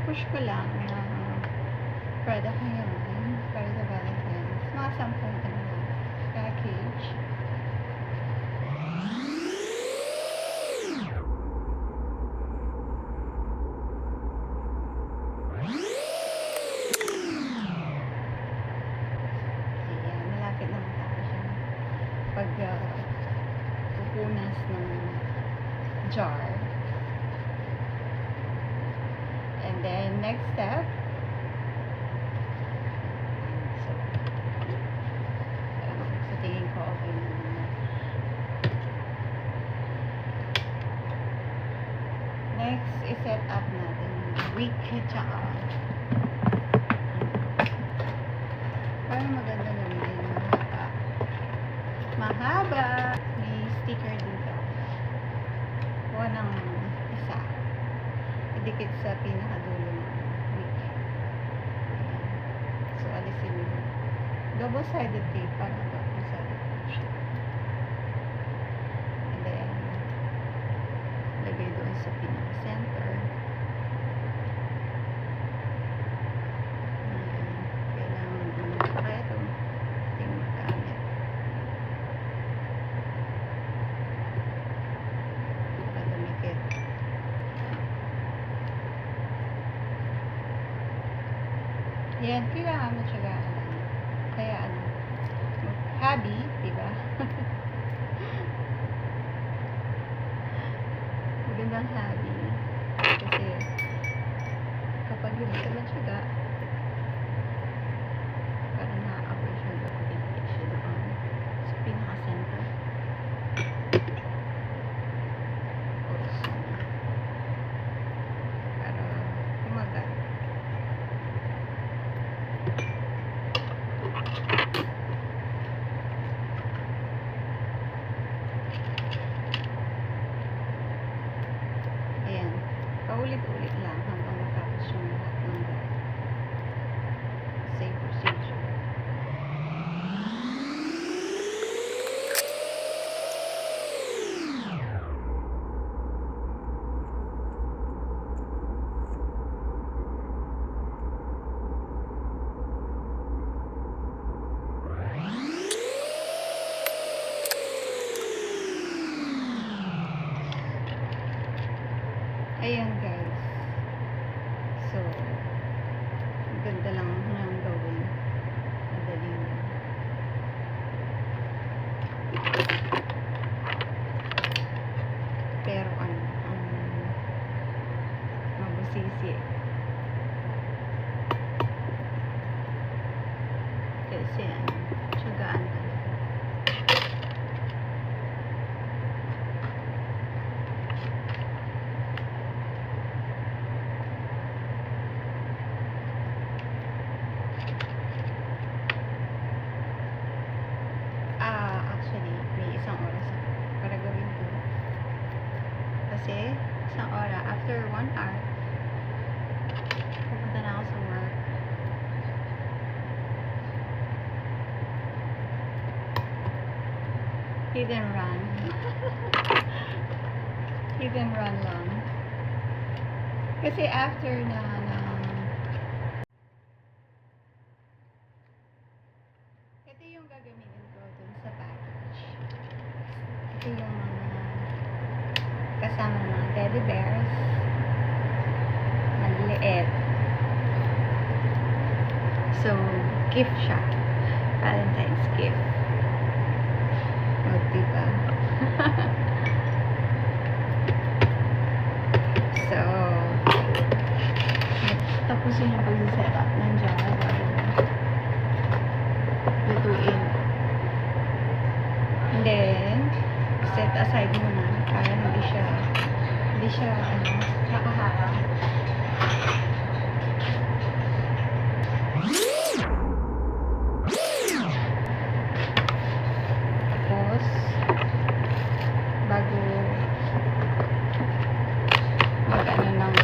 Pupush ko lang na product ngayon para sa Valentine's. Mga 10 package. Ayan, malapit na matapos siya. Pag pupunas ng jar. And then, next step, so, sa tingin ko okay na naman. Next, i-set up natin wick tsaka para maganda na rin mahaba. May sticker dito. Kuha ng isa. Idikit sa pinakadulo ng wick. So, alisin mo. Double-sided tape para double-sided tape siya. And then, lagay doon sa pinaka-center. Kailangan doon pa kaya ito. Ating magamit. Para dumikit. Yan, kailangan mo tsagaan lang. Kaya ano, hobby, diba? Magandang hobby. Kasi, kapag hindi ka matyaga, parang nakaka-away siya doon. Pinakit siya doon sa pinaka-center. Also, para kumagat. Ayan. Paulit-ulit lang hanggang matapos yung lahat ng same procedure. Ayan guys. So, ganda lang nang gawin. Madali na. Pero ano, mabusisi. Kasi ano, tsagaan talaga. Actually, may isang oras ako para gawin ko. Kasi, isang oras, after 1 hour, pupunta na ako sa work. Hit and run. Hit and run lang. Kasi after na ito yung gagamitin ko dun sa package. Ito yung kasama mga teddy bears. Maliliit. So, gift siya. Valentine's gift. O, diba? So, tapusin yung pag-set up ng jar bago lutuin. And then, set aside muna para hindi siya nakahara. Tapos, bago mag-ano ng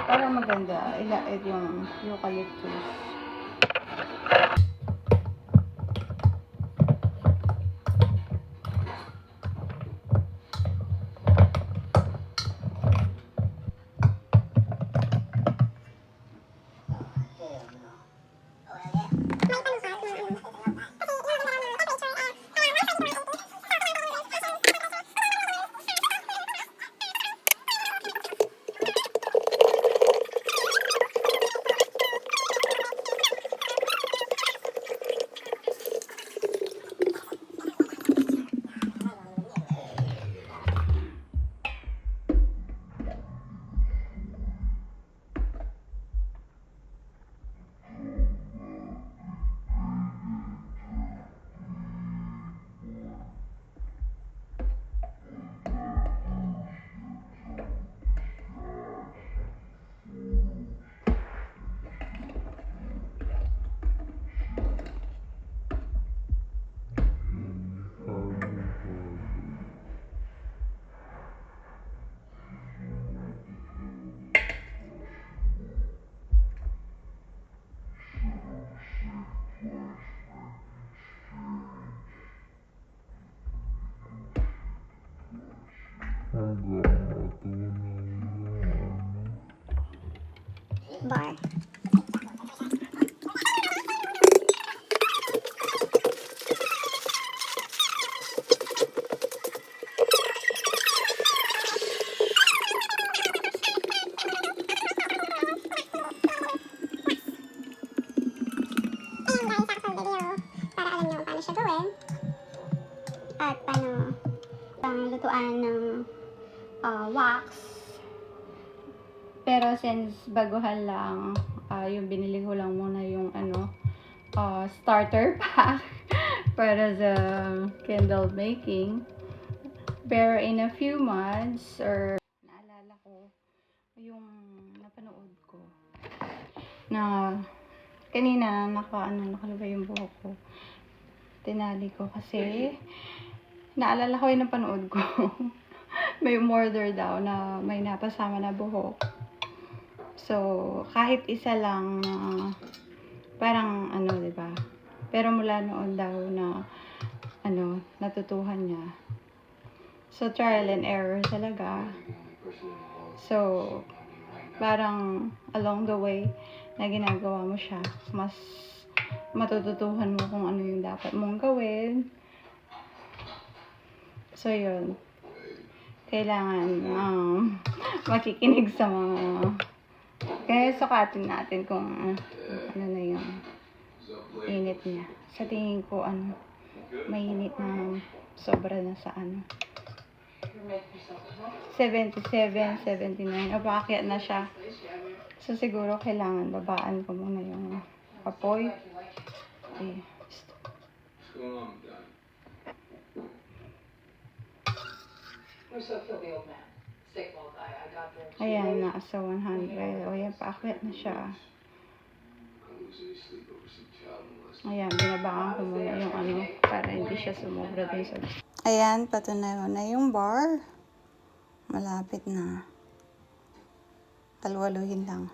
Para maganda, ilait yung eucalyptus. Bar. Siya gawin at paano lutuan ng wax. Pero since baguhan lang, yung binili ko lang muna yung starter pack para sa candle making. Pero in a few months, or naalala ko yung napanood ko na kanina nakalabay yung buhok ko. Tinali ko kasi naalala ko yung napanood ko. May umorder daw na may napasama na buhok. So, kahit isa lang na parang diba? Pero mula noon daw na natutuhan niya. So, trial and error talaga. So, parang along the way na ginagawa mo siya, mas matututuhan mo kung ano yung dapat mong gawin. So, yun. Kailangan makikinig sa mga... Kaya sukatin natin kung ano na yung init niya. Sa tingin ko, mainit na sobra na sa 77, 79. O paakyat na siya. So, siguro kailangan babaan ko muna yung apoy. Okay. Ayan, nasa 100. O, yan, paakyat na siya. Ayan, binabaan ko muna yung para hindi siya sumobra dun sa... Ayan, patunayo na yung bar. Malapit na. Talwaluhin lang.